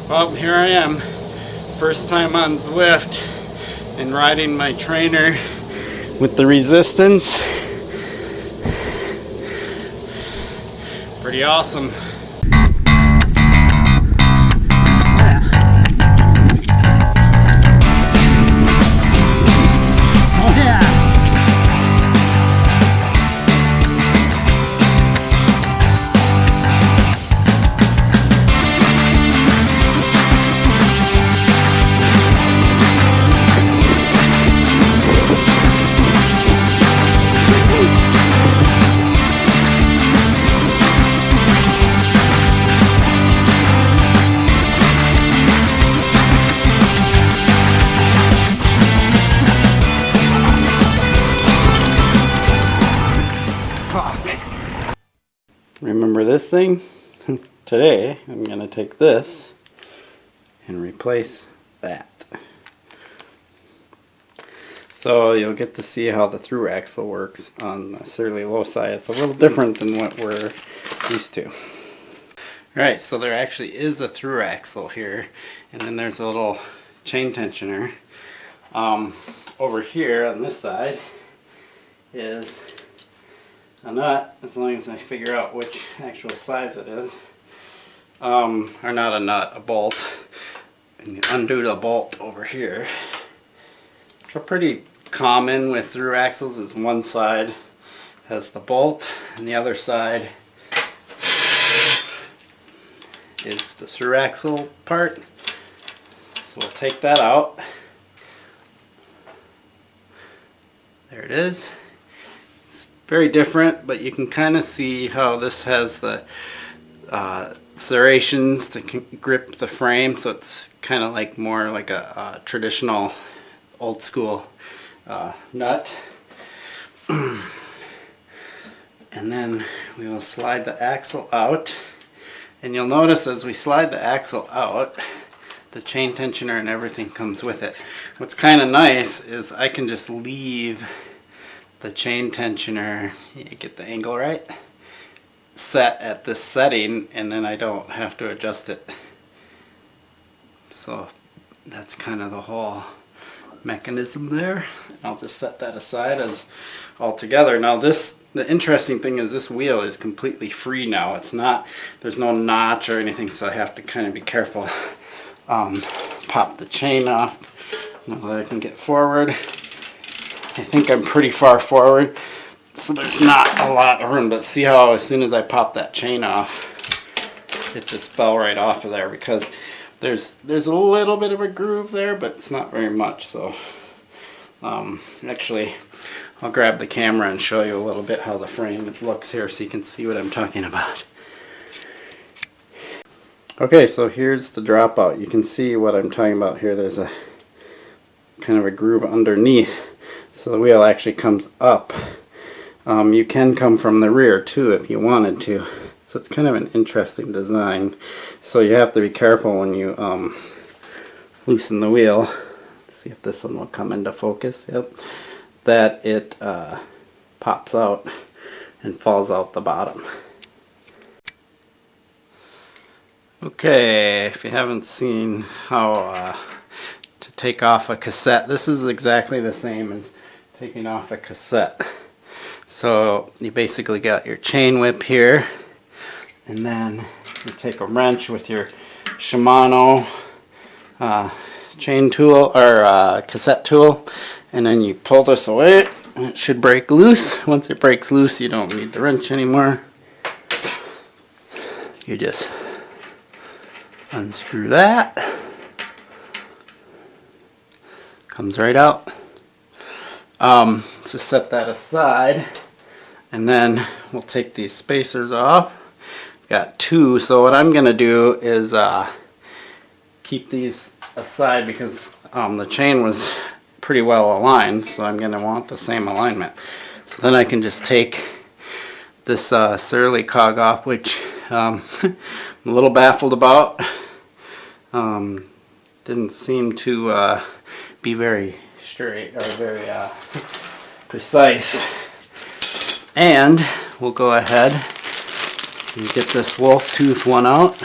Well, here I am, first time on zWift and riding my trainer with the resistance. Pretty awesome. Remember this thing? Today I'm going to take this and replace that. So you'll get to see how the through axle works on the Surly Lowside. It's a little different than what we're used to. Alright, so there actually is a through axle here, and then there's a little chain tensioner. Over here on this side is a nut, as long as I figure out which actual size it is. Or not a nut, a bolt. And you undo the bolt over here. So pretty common with through axles is one side has the bolt and the other side is the through axle part. So we'll take that out. There it is. Very different, but you can kind of see how this has the serrations to grip the frame, so it's kind of like more like a traditional old school nut. And then we will slide the axle out, and you'll notice as we slide the axle out, the chain tensioner and everything comes with it. What's kind of nice is I can just leave the chain tensioner, you get the angle right, set at this setting, and then I don't have to adjust it. So that's kind of the whole mechanism there. I'll just set that aside as all together. Now the interesting thing is this wheel is completely free now. It's not, there's no notch or anything, so I have to kind of be careful. Pop the chain off now that I can get forward. I think I'm pretty far forward, so there's not a lot of room, but see how as soon as I pop that chain off, it just fell right off of there, because there's a little bit of a groove there, but it's not very much. So actually I'll grab the camera and show you a little bit how the frame looks here so you can see what I'm talking about. Okay, so here's the dropout. You can see what I'm talking about here. There's a kind of a groove underneath. So the wheel actually comes up. You can come from the rear too if you wanted to. So it's kind of an interesting design. So you have to be careful when you loosen the wheel. Let's see if this one will come into focus. Yep. That it pops out and falls out the bottom. Okay, if you haven't seen how to take off a cassette, this is exactly the same as taking off a cassette. So you basically got your chain whip here, and then you take a wrench with your Shimano chain tool or cassette tool, and then you pull this away and it should break loose. Once it breaks loose, you don't need the wrench anymore. You just unscrew that. Comes right out. Just set that aside, and then we'll take these spacers off. Got two, so what I'm gonna do is keep these aside because the chain was pretty well aligned, so I'm gonna want the same alignment. So then I can just take this Surly Cog off, which I'm a little baffled about. Didn't seem to be very straight or very precise. And we'll go ahead and get this Wolf Tooth one out.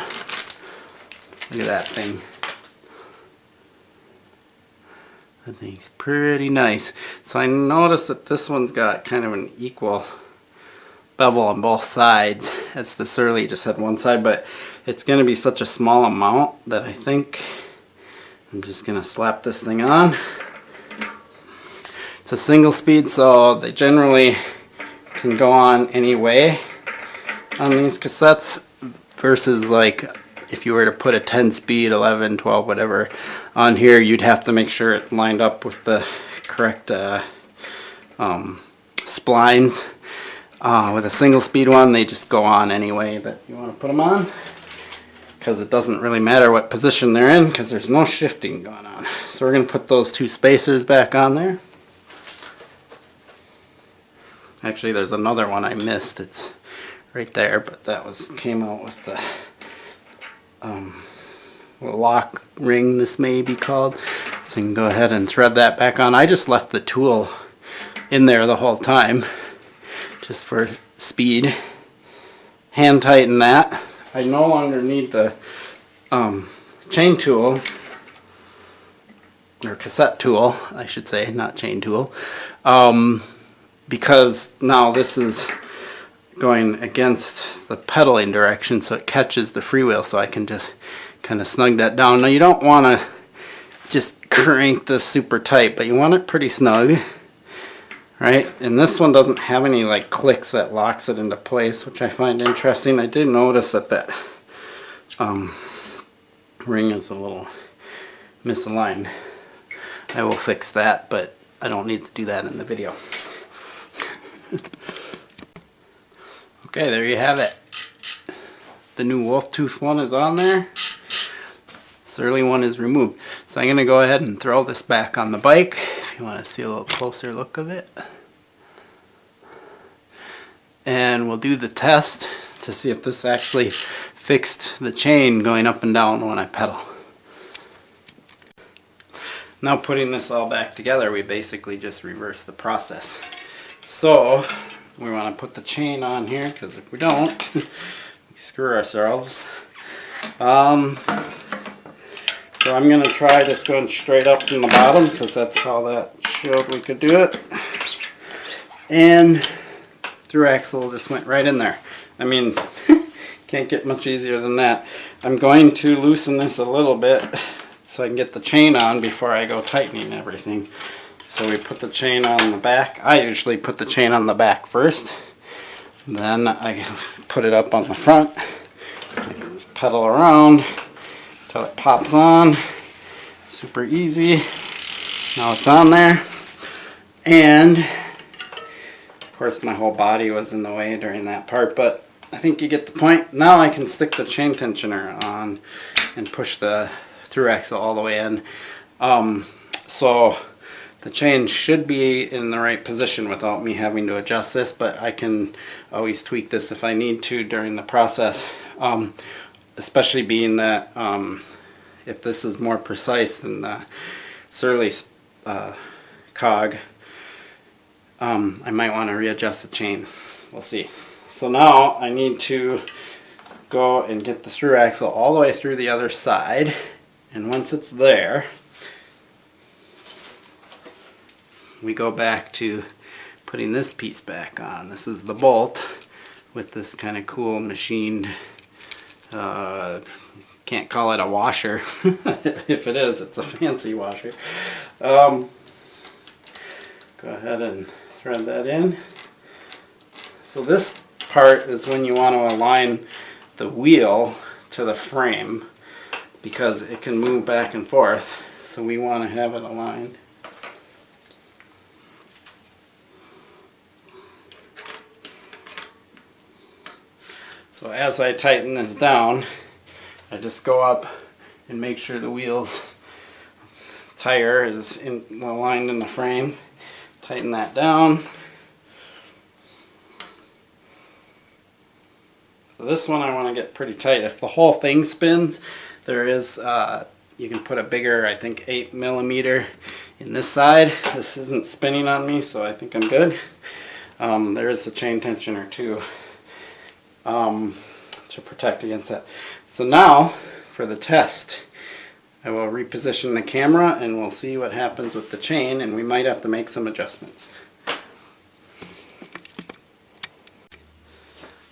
Look at that thing. That thing's pretty nice. So I noticed that this one's got kind of an equal bevel on both sides, as the Surly just had one side, but it's going to be such a small amount that I think I'm just going to slap this thing on. It's a single speed, so they generally can go on any way on these cassettes, versus like if you were to put a 10 speed, 11, 12, whatever on here, you'd have to make sure it lined up with the correct splines. With a single speed one, they just go on any way that you want to put them on, because it doesn't really matter what position they're in, because there's no shifting going on. So we're going to put those two spacers back on there. Actually, there's another one I missed. It's right there, but that came out with the lock ring, this may be called. So you can go ahead and thread that back on. I just left the tool in there the whole time, just for speed. Hand tighten that. I no longer need the chain tool, or cassette tool, I should say, not chain tool, because now this is going against the pedaling direction, so it catches the freewheel, so I can just kind of snug that down. Now you don't want to just crank this super tight, but you want it pretty snug, right? And this one doesn't have any like clicks that locks it into place, which I find interesting. I did notice that ring is a little misaligned. I will fix that, but I don't need to do that in the video. Okay, there you have it. The new Wolf Tooth one is on there. Surly one is removed. So I'm going to go ahead and throw this back on the bike if you want to see a little closer look of it. And we'll do the test to see if this actually fixed the chain going up and down when I pedal. Now putting this all back together, we basically just reverse the process. So we want to put the chain on here, because if we don't, we screw ourselves. So I'm going to try just going straight up from the bottom, because that's how that showed we could do it. And through axle just went right in there. I mean, can't get much easier than that. I'm going to loosen this a little bit so I can get the chain on before I go tightening everything. So we put the chain on the back. I usually put the chain on the back first. Then I put it up on the front. Just pedal around until it pops on. Super easy. Now it's on there. And of course my whole body was in the way during that part, but I think you get the point. Now I can stick the chain tensioner on and push the through axle all the way in. So the chain should be in the right position without me having to adjust this, but I can always tweak this if I need to during the process. Especially being that if this is more precise than the Surly cog, I might want to readjust the chain. We'll see. So now I need to go and get the through axle all the way through the other side, and once it's there, we go back to putting this piece back on. This is the bolt with this kind of cool machined, can't call it a washer. If it is, it's a fancy washer. Go ahead and thread that in. So this part is when you want to align the wheel to the frame, because it can move back and forth, so we want to have it aligned. So as I tighten this down, I just go up and make sure the wheel's tire is aligned in the frame. Tighten that down. So this one I want to get pretty tight. If the whole thing spins, there is, you can put a bigger, I think 8mm in this side. This isn't spinning on me, so I think I'm good. There is a chain tensioner too, to protect against that. So now, for the test. I will reposition the camera and we'll see what happens with the chain, and we might have to make some adjustments.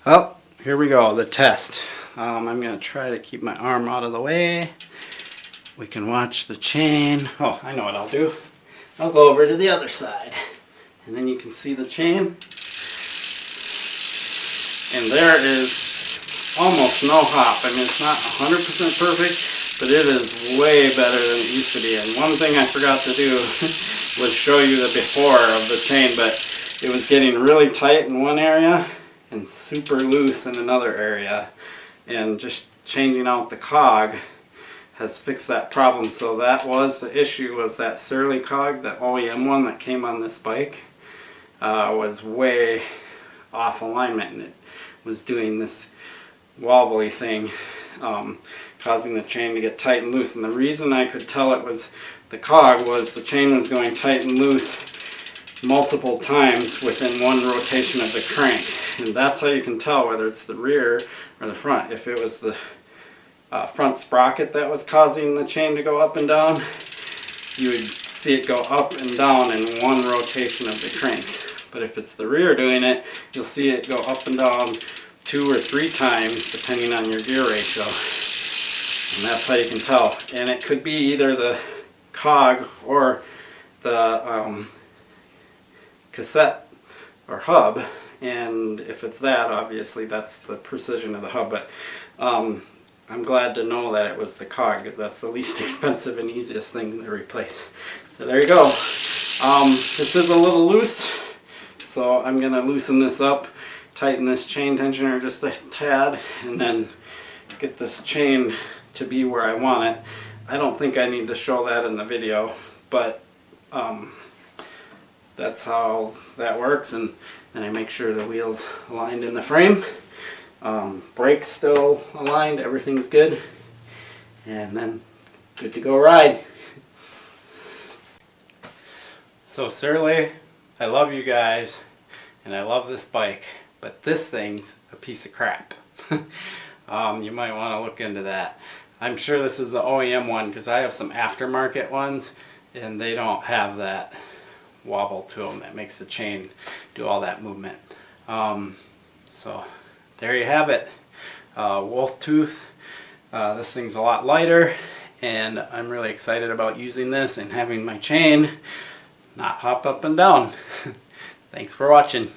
Oh, here we go, the test. I'm going to try to keep my arm out of the way. We can watch the chain. Oh, I know what I'll do. I'll go over to the other side, and then you can see the chain. And there is almost no hop. I mean, it's not 100% perfect, but it is way better than it used to be. And one thing I forgot to do was show you the before of the chain, but it was getting really tight in one area and super loose in another area. And just changing out the cog has fixed that problem. So that was the issue, was that Surly cog, the OEM one that came on this bike, was way off alignment, and it was doing this wobbly thing, causing the chain to get tight and loose. And the reason I could tell it was the cog was the chain was going tight and loose multiple times within one rotation of the crank. And that's how you can tell whether it's the rear or the front. If it was the front sprocket that was causing the chain to go up and down, you would see it go up and down in one rotation of the cranks. But if it's the rear doing it, you'll see it go up and down 2 or 3 times depending on your gear ratio. And that's how you can tell. And it could be either the cog or the cassette or hub. And if it's that, obviously that's the precision of the hub. But I'm glad to know that it was the cog, because that's the least expensive and easiest thing to replace. So there you go. This is a little loose, so I'm going to loosen this up, tighten this chain tensioner just a tad, and then get this chain to be where I want it. I don't think I need to show that in the video, but that's how that works. And then I make sure the wheel's aligned in the frame. Brakes still aligned, everything's good, and then good to go ride. So Surly, I love you guys and I love this bike, but this thing's a piece of crap. You might want to look into that. I'm sure this is the OEM one, because I have some aftermarket ones and they don't have that wobble to them that makes the chain do all that movement. So there you have it. Wolf Tooth. This thing's a lot lighter, and I'm really excited about using this and having my chain not hop up and down. Thanks for watching.